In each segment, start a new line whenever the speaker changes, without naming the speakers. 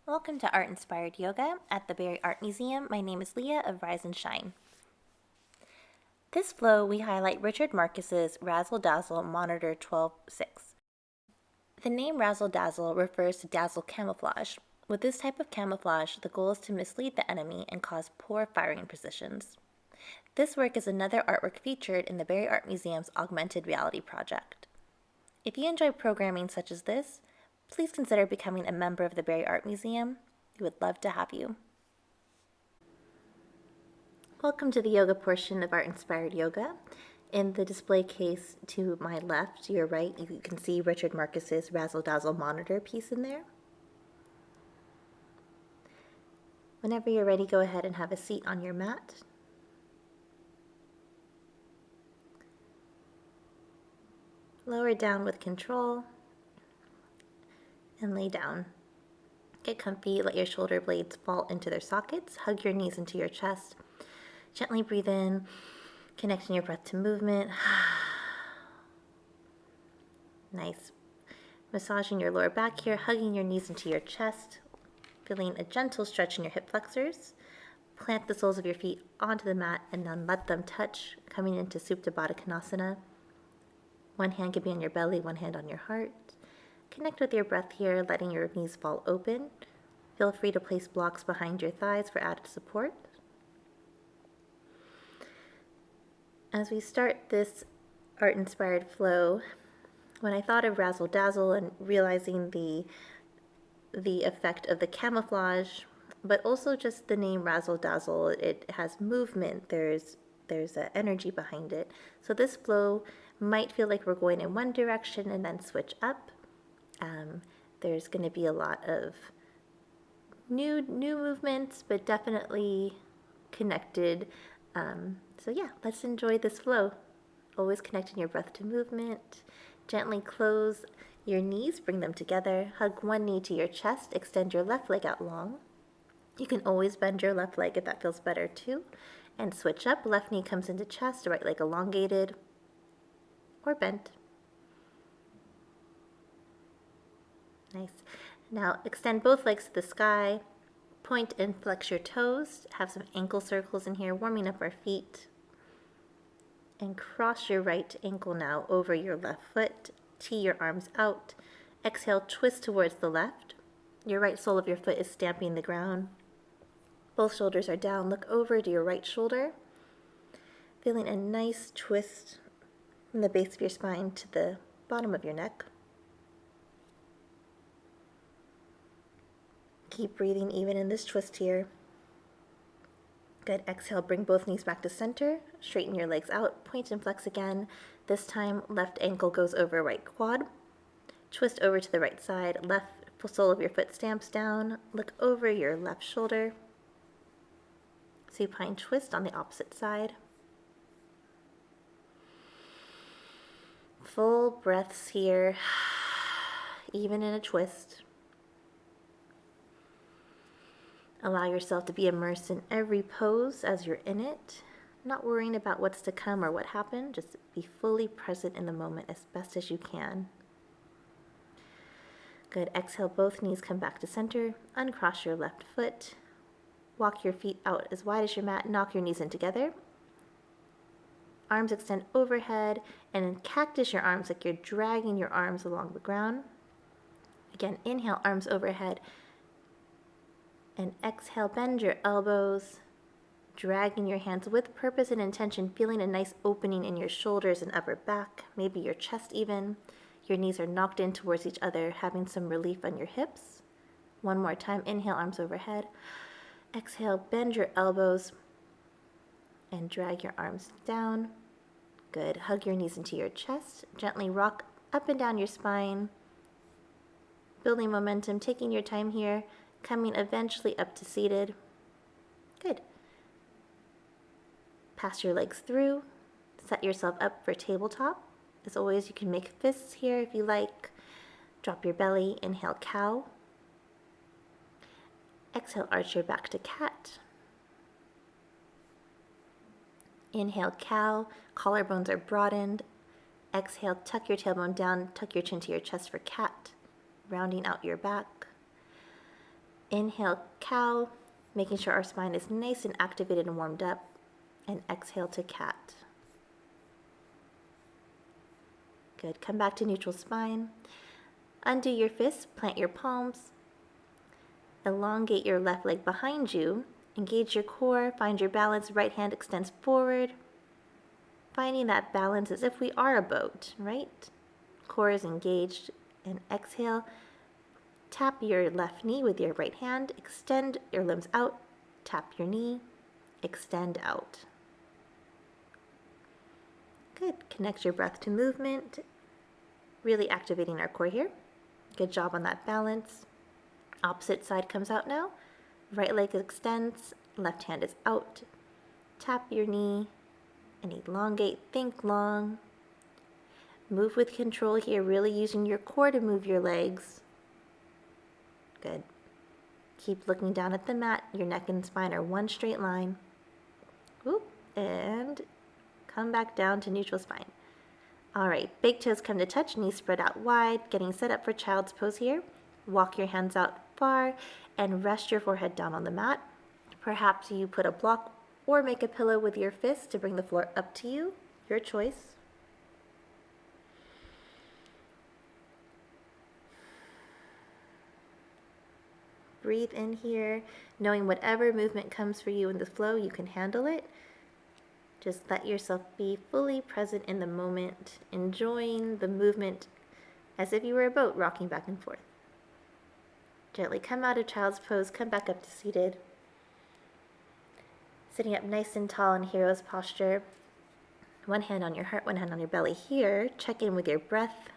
Welcome to Art Inspired Yoga at the Barry Art Museum. My name is Leah of Rise and Shine. This flow, we highlight Richard Marquis's Razzle Dazzle Monitor 12-6. The name Razzle Dazzle refers to dazzle camouflage. With this type of camouflage, the goal is to mislead the enemy and cause poor firing positions. This work is another artwork featured in the Barry Art Museum's Augmented Reality project. If you enjoy programming such as this, please consider becoming a member of the Barry Art Museum. We would love to have you. Welcome to the yoga portion of Art Inspired Yoga. In the display case to my left, your right, you can see Richard Marquis's Razzle Dazzle Monitor piece in there. Whenever you're ready, go ahead and have a seat on your mat. Lower down with control and lay down. Get comfy, let your shoulder blades fall into their sockets, hug your knees into your chest. Gently breathe in, connecting your breath to movement. Nice. Massaging your lower back here, hugging your knees into your chest, feeling a gentle stretch in your hip flexors. Plant the soles of your feet onto the mat and then let them touch, coming into Supta Baddha Konasana. One hand can be on your belly, one hand on your heart. Connect with your breath here, letting your knees fall open. Feel free to place blocks behind your thighs for added support. As we start this art-inspired flow, when I thought of Razzle Dazzle and realizing the effect of the camouflage, but also just the name Razzle Dazzle, it has movement, there's an energy behind it. So this flow might feel like we're going in one direction and then switch up. There's going to be a lot of new movements, but definitely connected. So yeah, let's enjoy this flow. Always connecting your breath to movement. Gently close your knees, bring them together. Hug one knee to your chest, extend your left leg out long. You can always bend your left leg if that feels better too. And switch up, left knee comes into chest, right leg elongated or bent. Nice. Now extend both legs to the sky. Point and flex your toes. Have some ankle circles in here, warming up our feet. And cross your right ankle now over your left foot. Tee your arms out. Exhale, twist towards the left. Your right sole of your foot is stamping the ground. Both shoulders are down. Look over to your right shoulder. Feeling a nice twist from the base of your spine to the bottom of your neck. Keep breathing even in this twist here. Good. Exhale, bring both knees back to center. Straighten your legs out. Point and flex again. This time, left ankle goes over right quad. Twist over to the right side. Left sole of your foot stamps down. Look over your left shoulder. Supine twist on the opposite side. Full breaths here, even in a twist. Allow yourself to be immersed in every pose as you're in it, not worrying about what's to come or what happened. Just be fully present in the moment as best as you can. Good. Exhale, both knees come back to center. Uncross your left foot. Walk your feet out as wide as your mat. Knock your knees in together. Arms extend overhead, and then cactus your arms like you're dragging your arms along the ground. Again, inhale, arms overhead. And exhale, bend your elbows, dragging your hands with purpose and intention, feeling a nice opening in your shoulders and upper back, maybe your chest even. Your knees are knocked in towards each other, having some relief on your hips. One more time, inhale, arms overhead. Exhale, bend your elbows and drag your arms down. Good. Hug your knees into your chest. Gently rock up and down your spine, building momentum, taking your time here. Coming eventually up to seated. Good. Pass your legs through. Set yourself up for tabletop. As always, you can make fists here if you like. Drop your belly. Inhale, cow. Exhale, arch your back to cat. Inhale, cow. Collarbones are broadened. Exhale, tuck your tailbone down. Tuck your chin to your chest for cat. Rounding out your back. Inhale, cow, making sure our spine is nice and activated and warmed up. And exhale to cat. Good. Come back to neutral spine. Undo your fists, plant your palms. Elongate your left leg behind you. Engage your core, find your balance. Right hand extends forward. Finding that balance as if we are a boat, right? Core is engaged. And exhale. Tap your left knee with your right hand. Extend your limbs out. Tap your knee. Extend out. Good. Connect your breath to movement. Really activating our core here. Good job on that balance. Opposite side comes out now. Right leg extends. Left hand is out. Tap your knee and elongate. Think long. Move with control here, really using your core to move your legs. Good. Keep looking down at the mat. Your neck and spine are one straight line. Whoop, and come back down to neutral spine. All right, big toes come to touch, knees spread out wide, getting set up for child's pose here. Walk your hands out far and rest your forehead down on the mat. Perhaps you put a block or make a pillow with your fist to bring the floor up to you. Your choice. Breathe in here, knowing whatever movement comes for you in the flow, you can handle it. Just let yourself be fully present in the moment, enjoying the movement as if you were a boat rocking back and forth. Gently come out of child's pose, come back up to seated. Sitting up nice and tall in hero's posture. One hand on your heart, one hand on your belly here. Check in with your breath.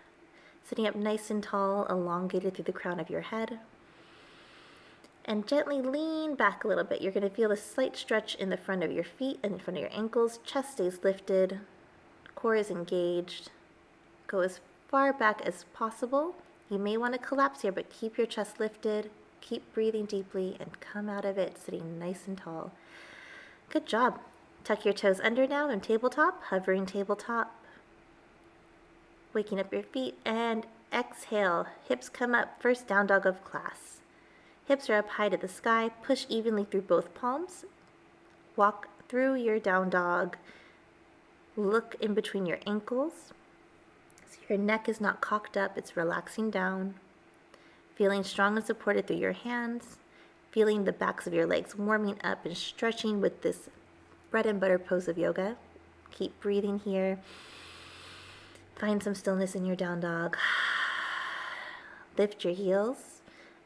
Sitting up nice and tall, elongated through the crown of your head. And gently lean back a little bit. You're going to feel a slight stretch in the front of your feet and in front of your ankles. Chest stays lifted. Core is engaged. Go as far back as possible. You may want to collapse here, but keep your chest lifted. Keep breathing deeply and come out of it sitting nice and tall. Good job. Tuck your toes under now in tabletop, hovering tabletop. Waking up your feet and exhale. Hips come up, first down dog of class. Hips are up high to the sky. Push evenly through both palms. Walk through your down dog. Look in between your ankles. So your neck is not cocked up, it's relaxing down. Feeling strong and supported through your hands. Feeling the backs of your legs warming up and stretching with this bread and butter pose of yoga. Keep breathing here. Find some stillness in your down dog. Lift your heels.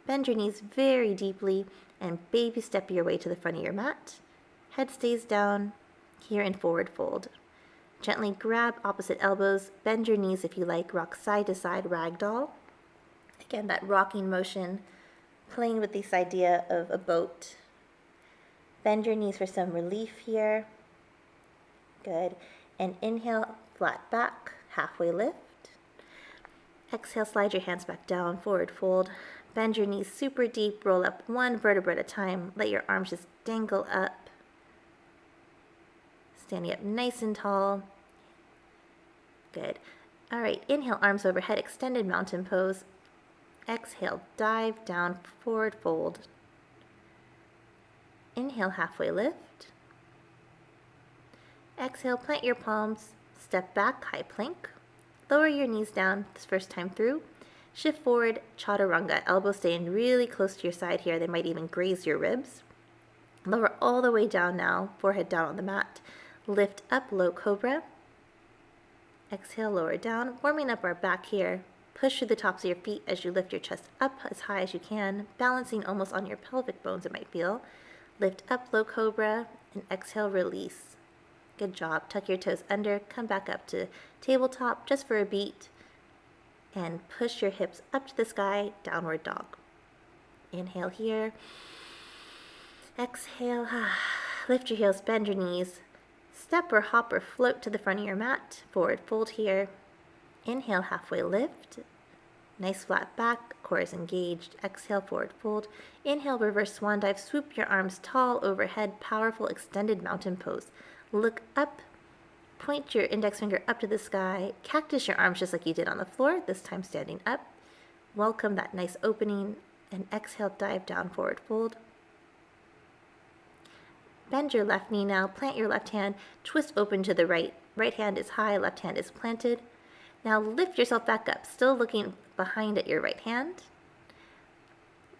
Bend your knees very deeply and baby step your way to the front of your mat. Head stays down here in forward fold. Gently grab opposite elbows, bend your knees if you like, rock side to side ragdoll. Again, that rocking motion, playing with this idea of a boat. Bend your knees for some relief here. Good. And inhale, flat back, halfway lift. Exhale, slide your hands back down, forward fold. Bend your knees super deep, roll up one vertebra at a time. Let your arms just dangle up. Standing up nice and tall. Good. All right, inhale, arms overhead, extended mountain pose. Exhale, dive down, forward fold. Inhale, halfway lift. Exhale, plant your palms, step back, high plank. Lower your knees down this first time through. Shift forward, chaturanga. Elbows staying really close to your side here. They might even graze your ribs. Lower all the way down now, forehead down on the mat. Lift up, low cobra. Exhale, lower down, warming up our back here. Push through the tops of your feet as you lift your chest up as high as you can, balancing almost on your pelvic bones, it might feel. Lift up, low cobra, and exhale, release. Good job. Tuck your toes under, come back up to tabletop just for a beat, and push your hips up to the sky, downward dog. Inhale here. Exhale. Lift your heels, bend your knees. Step or hop or float to the front of your mat. Forward fold here. Inhale, halfway lift. Nice flat back, core is engaged. Exhale, forward fold. Inhale, reverse swan dive. Swoop your arms tall overhead. Powerful extended mountain pose. Look up. Point your index finger up to the sky. Cactus your arms just like you did on the floor, this time standing up. Welcome that nice opening And exhale, dive down, forward fold. Bend your left knee now, plant your left hand, twist open to the right. Right hand is high, left hand is planted. Now lift yourself back up, still looking behind at your right hand.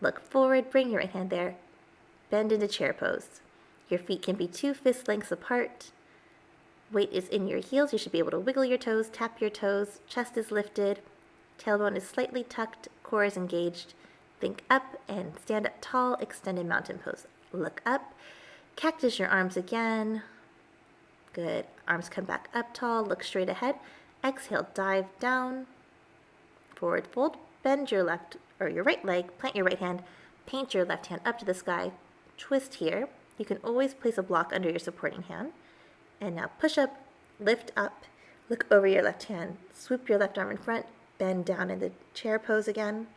Look forward, bring your right hand there. Bend into chair pose. Your feet can be 2 fist lengths apart. Weight is in your heels. You should be able to wiggle your toes, tap your toes. Chest is lifted. Tailbone is slightly tucked. Core is engaged. Think up and stand up tall, extended mountain pose. Look up. Cactus your arms again. Good. Arms come back up tall. Look straight ahead. Exhale, dive down. Forward fold. Bend your left or your right leg. Plant your right hand. Paint your left hand up to the sky. Twist here. You can always place a block under your supporting hand. And now push up, lift up, look over your left hand, swoop your left arm in front, bend down in the chair pose again.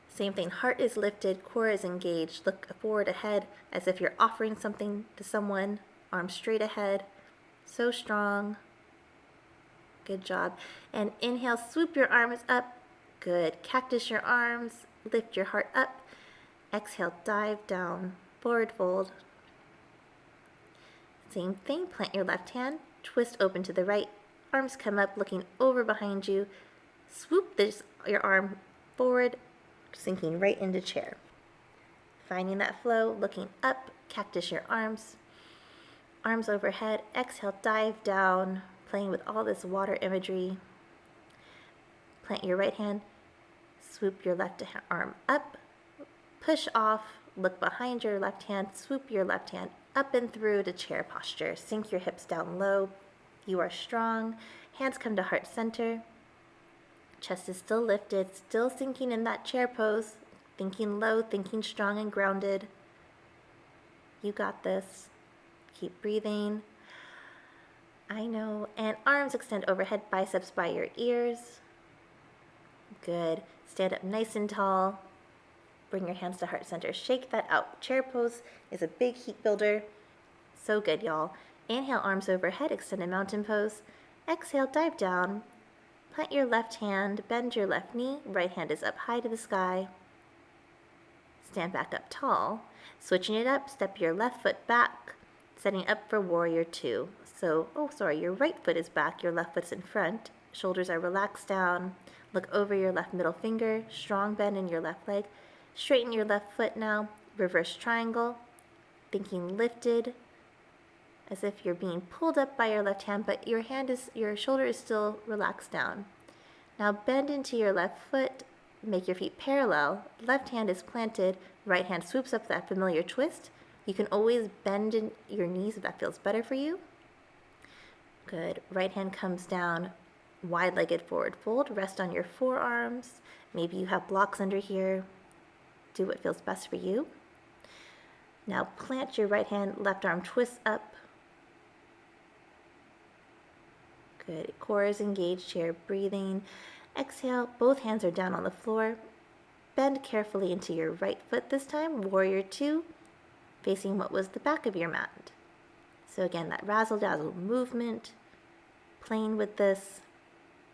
Same thing, heart is lifted, core is engaged, look forward ahead as if you're offering something to someone, arms straight ahead, so strong. Good job. And inhale, swoop your arms up, good. Cactus your arms, lift your heart up. Exhale, dive down, forward fold. Same thing, plant your left hand, twist open to the right, arms come up, looking over behind you, swoop your arm forward, sinking right into chair. Finding that flow, looking up, cactus your arms, arms overhead, exhale, dive down, playing with all this water imagery. Plant your right hand, swoop your left arm up, push off, look behind your left hand, swoop your left hand up and through to chair posture. Sink your hips down low. You are strong. Hands come to heart center. Chest is still lifted, still sinking in that chair pose. Thinking low, thinking strong and grounded. You got this. Keep breathing. I know. And arms extend overhead, biceps by your ears. Good. Stand up nice and tall. Bring your hands to heart center. Shake that out. Chair pose is a big heat builder. So good, y'all. Inhale, arms overhead, extended mountain pose. Exhale, dive down. Plant your left hand, bend your left knee. Right hand is up high to the sky. Stand back up tall. Switching it up, step your left foot back, setting up for warrior 2. So, your right foot is back, your left foot's in front. Shoulders are relaxed down. Look over your left middle finger, strong bend in your left leg. Straighten your left foot now, reverse triangle, thinking lifted, as if you're being pulled up by your left hand, but your shoulder is still relaxed down. Now bend into your left foot, make your feet parallel, left hand is planted, right hand swoops up that familiar twist. You can always bend in your knees if that feels better for you. Good, right hand comes down, wide-legged forward fold, rest on your forearms. Maybe you have blocks under here. Do what feels best for you. Now plant your right hand, left arm twists up. Good. Core is engaged here, breathing. Exhale, both hands are down on the floor. Bend carefully into your right foot this time, warrior 2, facing what was the back of your mat. So again, that razzle-dazzle movement, playing with this,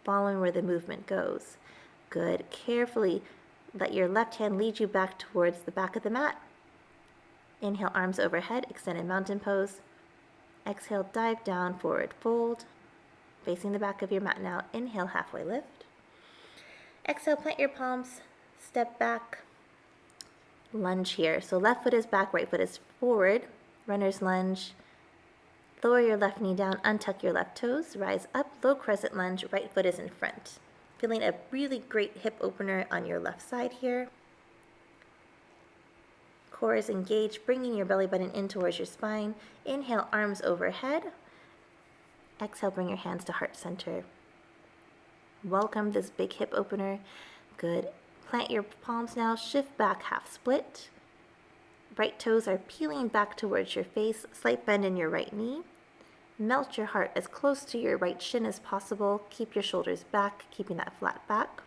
following where the movement goes. Good. Carefully let your left hand lead you back towards the back of the mat. Inhale, arms overhead, extended mountain pose. Exhale, dive down, forward fold. Facing the back of your mat now. Inhale, halfway lift. Exhale, plant your palms, step back. Lunge here. So left foot is back, right foot is forward. Runner's lunge. Lower your left knee down, untuck your left toes, rise up, low crescent lunge, right foot is in front. Feeling a really great hip opener on your left side here. Core is engaged, bringing your belly button in towards your spine. Inhale, arms overhead. Exhale, bring your hands to heart center. Welcome this big hip opener. Good. Plant your palms now, shift back, half split. Right toes are peeling back towards your face, slight bend in your right knee. Melt your heart as close to your right shin as possible. Keep your shoulders back, keeping that flat back.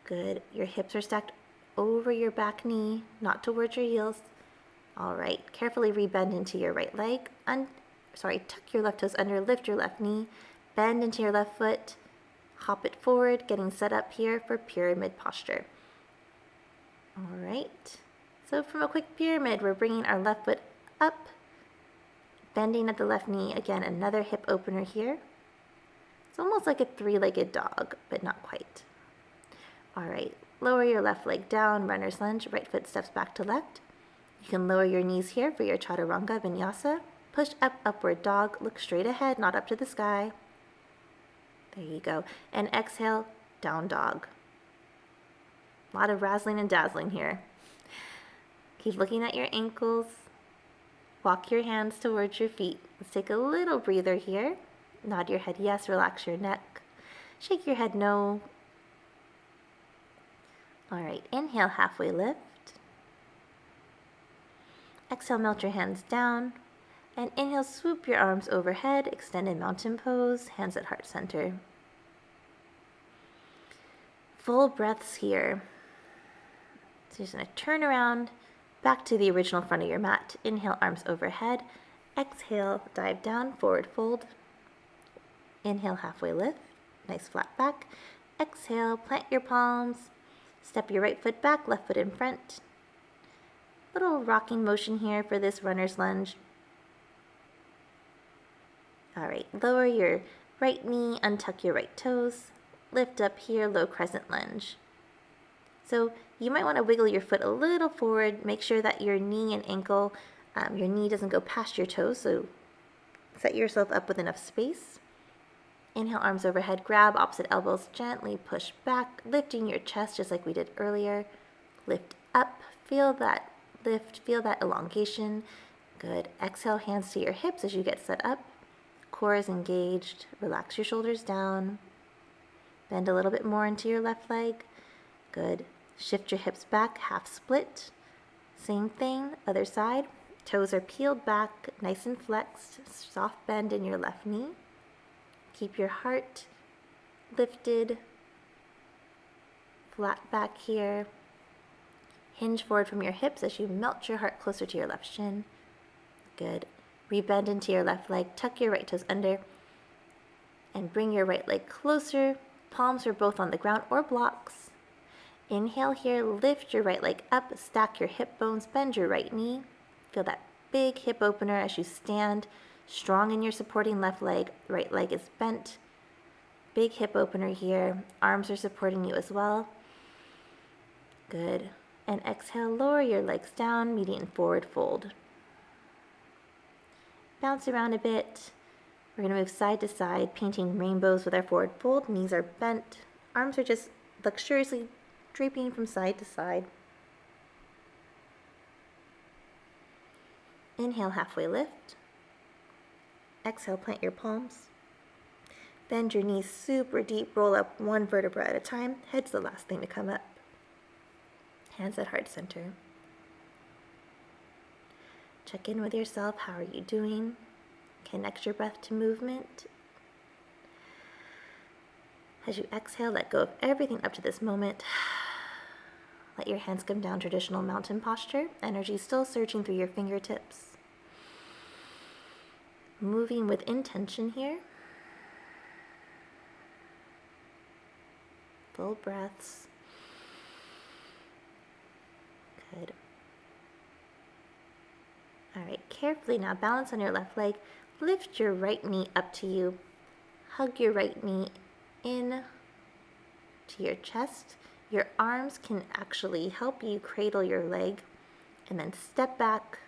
Good. Your hips are stacked over your back knee, not towards your heels. All right. Carefully rebend into your right leg. Tuck your left toes under, lift your left knee, bend into your left foot. Hop it forward, getting set up here for pyramid posture. All right, so from a quick pyramid, we're bringing our left foot up, bending at the left knee. Again, another hip opener here. It's almost like a three-legged dog, but not quite. All right, lower your left leg down, runner's lunge, right foot steps back to left. You can lower your knees here for your chaturanga vinyasa. Push up, upward dog, look straight ahead, not up to the sky. There you go. And exhale, down dog. A lot of razzling and dazzling here. Keep looking at your ankles. Walk your hands towards your feet. Let's take a little breather here. Nod your head yes, relax your neck. Shake your head no. All right, inhale, halfway lift. Exhale, melt your hands down. And inhale, swoop your arms overhead, extended mountain pose, hands at heart center. Full breaths here. So you're just gonna turn around, back to the original front of your mat. Inhale, arms overhead. Exhale, dive down, forward fold. Inhale, halfway lift, nice flat back. Exhale, plant your palms. Step your right foot back, left foot in front. Little rocking motion here for this runner's lunge. All right, lower your right knee, untuck your right toes. Lift up here, low crescent lunge. So you might want to wiggle your foot a little forward. Make sure that your knee and ankle, your knee doesn't go past your toes. So set yourself up with enough space. Inhale, arms overhead, grab opposite elbows, gently push back, lifting your chest just like we did earlier. Lift up, feel that lift, feel that elongation. Good. Exhale, hands to your hips as you get set up. Core is engaged. Relax your shoulders down. Bend a little bit more into your left leg. Good. Shift your hips back, half split. Same thing, other side. Toes are peeled back, nice and flexed. Soft bend in your left knee. Keep your heart lifted. Flat back here. Hinge forward from your hips as you melt your heart closer to your left shin. Good. Rebend into your left leg, tuck your right toes under, and bring your right leg closer. Palms are both on the ground or blocks. Inhale here, lift your right leg up, stack your hip bones, bend your right knee. Feel that big hip opener as you stand, strong in your supporting left leg. Right leg is bent. Big hip opener here. Arms are supporting you as well. Good. And exhale, lower your legs down, meeting forward fold. Bounce around a bit. We're going to move side to side, painting rainbows with our forward fold. Knees are bent. Arms are just luxuriously draping from side to side. Inhale, halfway lift. Exhale, plant your palms. Bend your knees super deep, roll up one vertebra at a time. Head's the last thing to come up. Hands at heart center. Check in with yourself. How are you doing? Connect your breath to movement. As you exhale, let go of everything up to this moment. Let your hands come down, traditional mountain posture. Energy still surging through your fingertips. Moving with intention here. Full breaths. Good. All right, carefully now balance on your left leg. Lift your right knee up to you. Hug your right knee in to your chest. Your arms can actually help you cradle your leg. And then step back,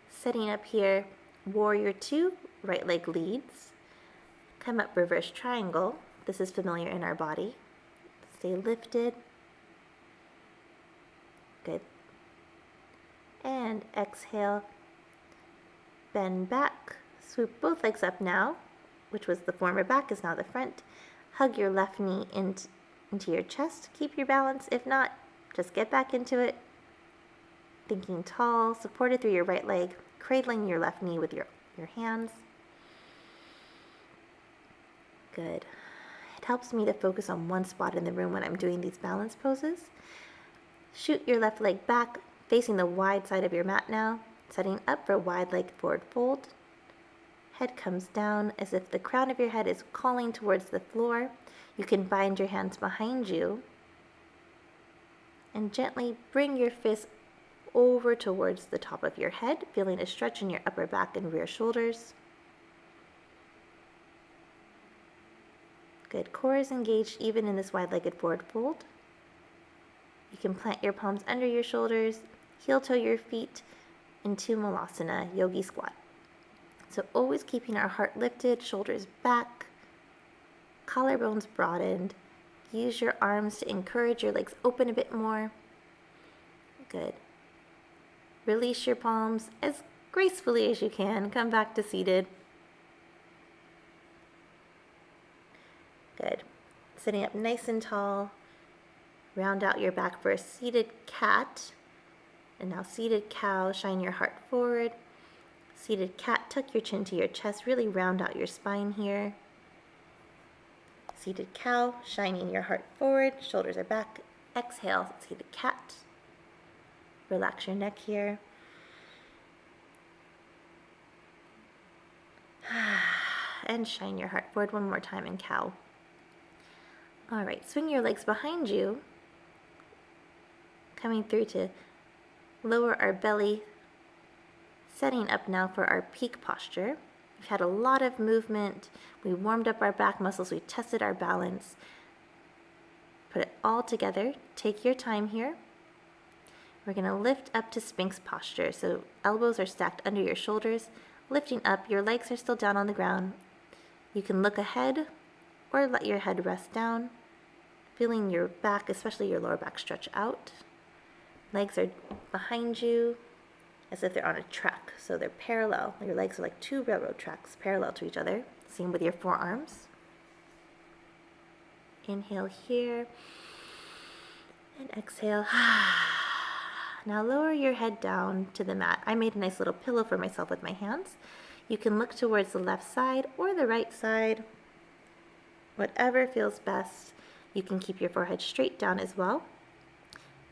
setting up here. Warrior two, right leg leads. Come up, reverse triangle. This is familiar in our body. Stay lifted. Good. And exhale. Bend back, swoop both legs up now, which was the former back, is now the front. Hug your left knee into your chest. Keep your balance. If not, just get back into it. Thinking tall, supported through your right leg, cradling your left knee with your hands. Good. It helps me to focus on one spot in the room when I'm doing these balance poses. Shoot your left leg back, facing the wide side of your mat now. Setting up for a wide leg forward fold. Head comes down as if the crown of your head is calling towards the floor. You can bind your hands behind you and gently bring your fist over towards the top of your head, feeling a stretch in your upper back and rear shoulders. Good. Core is engaged even in this wide-legged forward fold. You can plant your palms under your shoulders, heel toe your feet into Malasana, yogi squat. So always keeping our heart lifted, shoulders back, collarbones broadened. Use your arms to encourage your legs open a bit more. Good. Release your palms as gracefully as you can. Come back to seated. Good. Sitting up nice and tall. Round out your back for a seated cat. And now seated cow, shine your heart forward. Seated cat, tuck your chin to your chest, really round out your spine here. Seated cow, shining your heart forward, shoulders are back. Exhale, seated cat. Relax your neck here. And shine your heart forward one more time in cow. All right, swing your legs behind you, coming through to lower our belly, setting up now for our peak posture. We've had a lot of movement. We warmed up our back muscles. We tested our balance. Put it all together. Take your time here. We're going to lift up to Sphinx posture. So elbows are stacked under your shoulders. Lifting up, your legs are still down on the ground. You can look ahead or let your head rest down. Feeling your back, especially your lower back, stretch out. Legs are behind you as if they're on a track. So they're parallel. Your legs are like two railroad tracks parallel to each other. Same with your forearms. Inhale here. And exhale. Now lower your head down to the mat. I made a nice little pillow for myself with my hands. You can look towards the left side or the right side. Whatever feels best. You can keep your forehead straight down as well.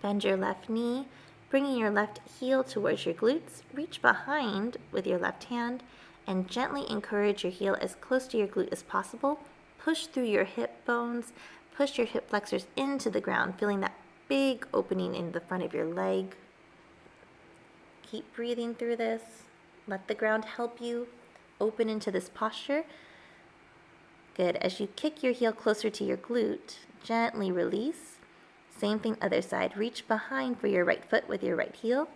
Bend your left knee, bringing your left heel towards your glutes. Reach behind with your left hand and gently encourage your heel as close to your glute as possible. Push through your hip bones. Push your hip flexors into the ground, feeling that big opening in the front of your leg. Keep breathing through this. Let the ground help you open into this posture. Good. As you kick your heel closer to your glute, gently release. Same thing other side. Reach behind for your right foot with your right heel.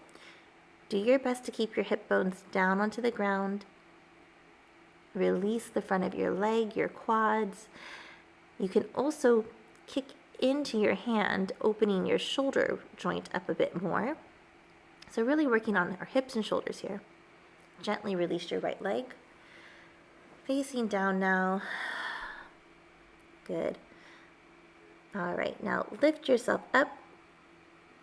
Do your best to keep your hip bones down onto the ground. Release the front of your leg, your quads. You can also kick into your hand, opening your shoulder joint up a bit more. So really working on our hips and shoulders here. Gently release your right leg. Facing down now. Good. All right, now lift yourself up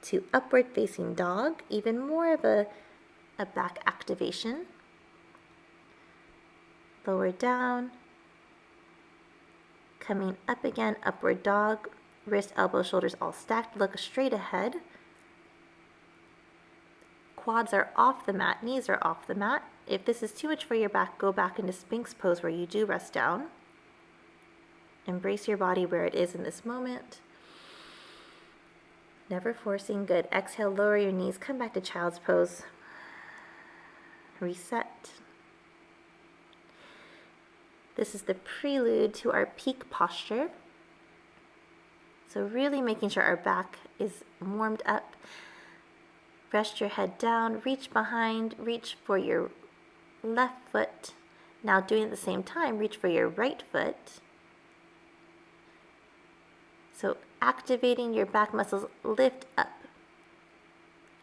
to upward facing dog, even more of a back activation. Lower down. Coming up again, upward dog. Wrist, elbow, shoulders all stacked. Look straight ahead. Quads are off the mat, knees are off the mat. If this is too much for your back, go back into Sphinx pose where you do rest down. Embrace your body where it is in this moment. Never forcing. Good. Exhale, lower your knees. Come back to child's pose. Reset. This is the prelude to our peak posture. So really making sure our back is warmed up. Rest your head down. Reach behind. Reach for your left foot. Now doing it at the same time, reach for your right foot. So activating your back muscles, lift up.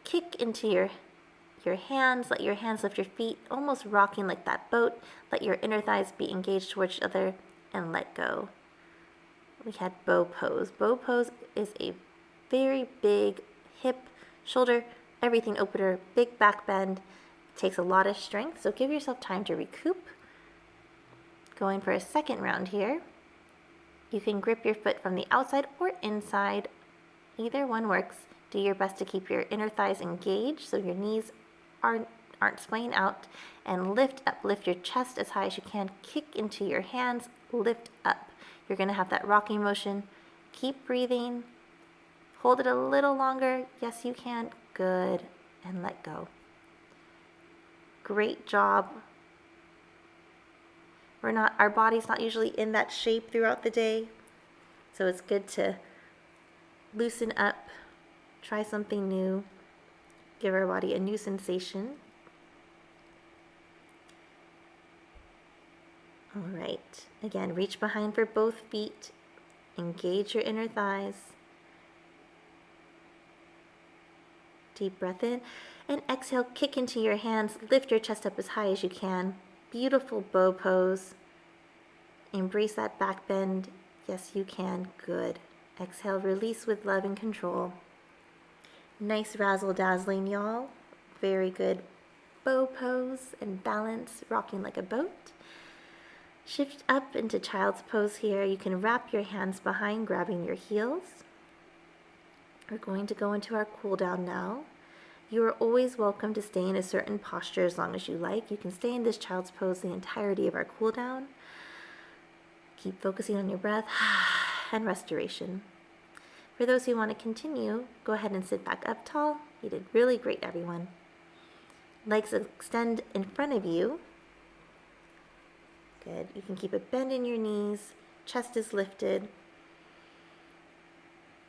Kick into your hands, let your hands lift your feet, almost rocking like that boat. Let your inner thighs be engaged towards each other and let go. We had bow pose. Bow pose is a very big hip, shoulder, everything opener, big back bend. It takes a lot of strength, so give yourself time to recoup. Going for a second round here. You can grip your foot from the outside or inside. Either one works. Do your best to keep your inner thighs engaged so your knees aren't splaying out. And lift up. Lift your chest as high as you can. Kick into your hands. Lift up. You're going to have that rocking motion. Keep breathing. Hold it a little longer. Yes, you can. Good. And let go. Great job. Our body's not usually in that shape throughout the day, so it's good to loosen up, try something new, give our body a new sensation. All right, again, reach behind for both feet, engage your inner thighs. Deep breath in, and exhale, kick into your hands, lift your chest up as high as you can. Beautiful bow pose. Embrace that back bend. Yes, you can. Good. Exhale, release with love and control. Nice razzle-dazzling, y'all. Very good bow pose and balance, rocking like a boat. Shift up into child's pose here. You can wrap your hands behind, grabbing your heels. We're going to go into our cool down now. You are always welcome to stay in a certain posture as long as you like. You can stay in this child's pose the entirety of our cool down. Keep focusing on your breath and restoration. For those who want to continue, go ahead and sit back up tall. You did really great, everyone. Legs extend in front of you. Good. You can keep a bend in your knees. Chest is lifted.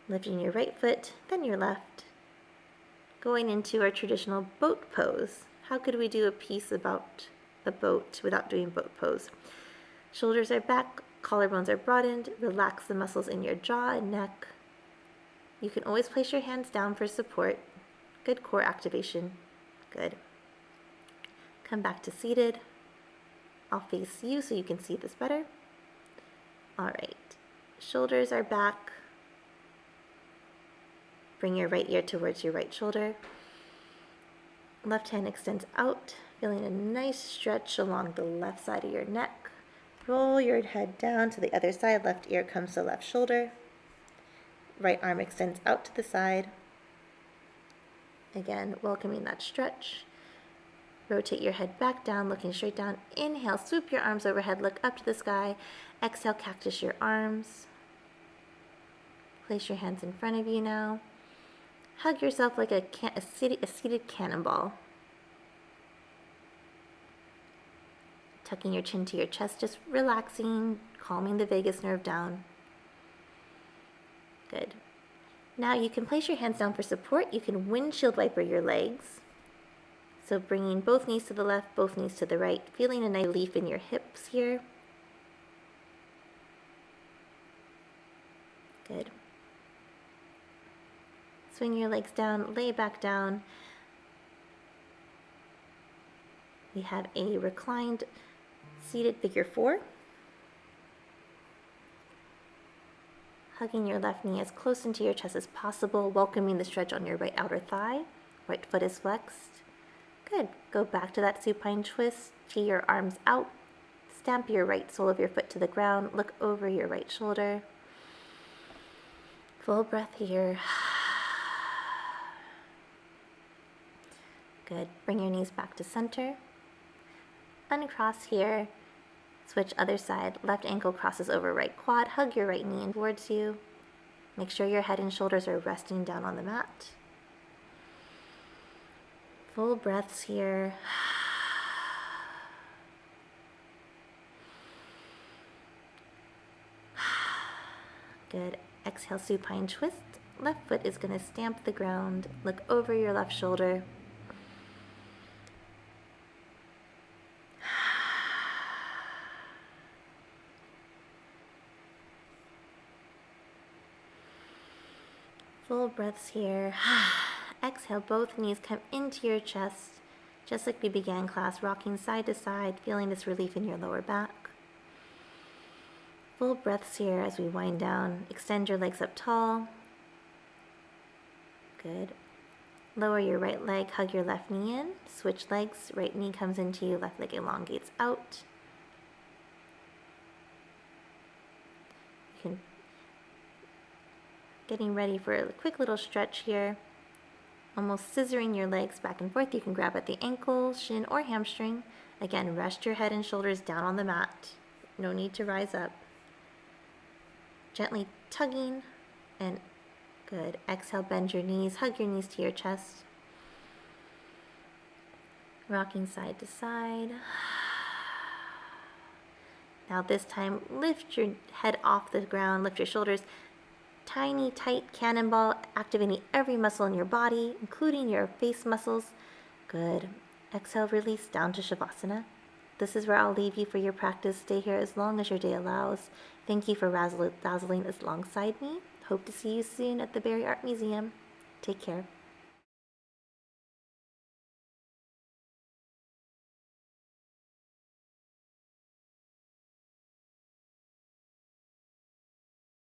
Lifting your right foot, then your left. Going into our traditional boat pose. How could we do a piece about a boat without doing boat pose? Shoulders are back, collarbones are broadened. Relax the muscles in your jaw and neck. You can always place your hands down for support. Good core activation. Good. Come back to seated. I'll face you so you can see this better. All right. Shoulders are back. Bring your right ear towards your right shoulder. Left hand extends out, feeling a nice stretch along the left side of your neck. Roll your head down to the other side. Left ear comes to left shoulder. Right arm extends out to the side. Again, welcoming that stretch. Rotate your head back down, looking straight down. Inhale, swoop your arms overhead, look up to the sky. Exhale, cactus your arms. Place your hands in front of you now. Hug yourself like a seated cannonball. Tucking your chin to your chest, just relaxing, calming the vagus nerve down. Good. Now you can place your hands down for support. You can windshield wiper your legs. So bringing both knees to the left, both knees to the right, feeling a nice relief in your hips here. Good. Swing your legs down, lay back down. We have a reclined seated figure 4. Hugging your left knee as close into your chest as possible, welcoming the stretch on your right outer thigh. Right foot is flexed. Good. Go back to that supine twist. Tee your arms out. Stamp your right sole of your foot to the ground. Look over your right shoulder. Full breath here. Good. Bring your knees back to center. Uncross here. Switch other side. Left ankle crosses over right quad. Hug your right knee in towards you. Make sure your head and shoulders are resting down on the mat. Full breaths here. Good. Exhale, supine twist. Left foot is going to stamp the ground. Look over your left shoulder. Full breaths here. Exhale, both knees come into your chest, just like we began class, rocking side to side, feeling this relief in your lower back. Full breaths here as we wind down. Extend your legs up tall. Good. Lower your right leg, hug your left knee in. Switch legs, right knee comes into you, left leg elongates out. You can getting ready for a quick little stretch here. Almost scissoring your legs back and forth. You can grab at the ankle, shin, or hamstring. Again, rest your head and shoulders down on the mat. No need to rise up. Gently tugging, and good. Exhale, bend your knees, hug your knees to your chest. Rocking side to side. Now this time, lift your head off the ground, lift your shoulders. Tiny, tight cannonball, activating every muscle in your body, including your face muscles. Good. Exhale, release down to Shavasana. This is where I'll leave you for your practice. Stay here as long as your day allows. Thank you for dazzling alongside me. Hope to see you soon at the Berry Art Museum. Take care.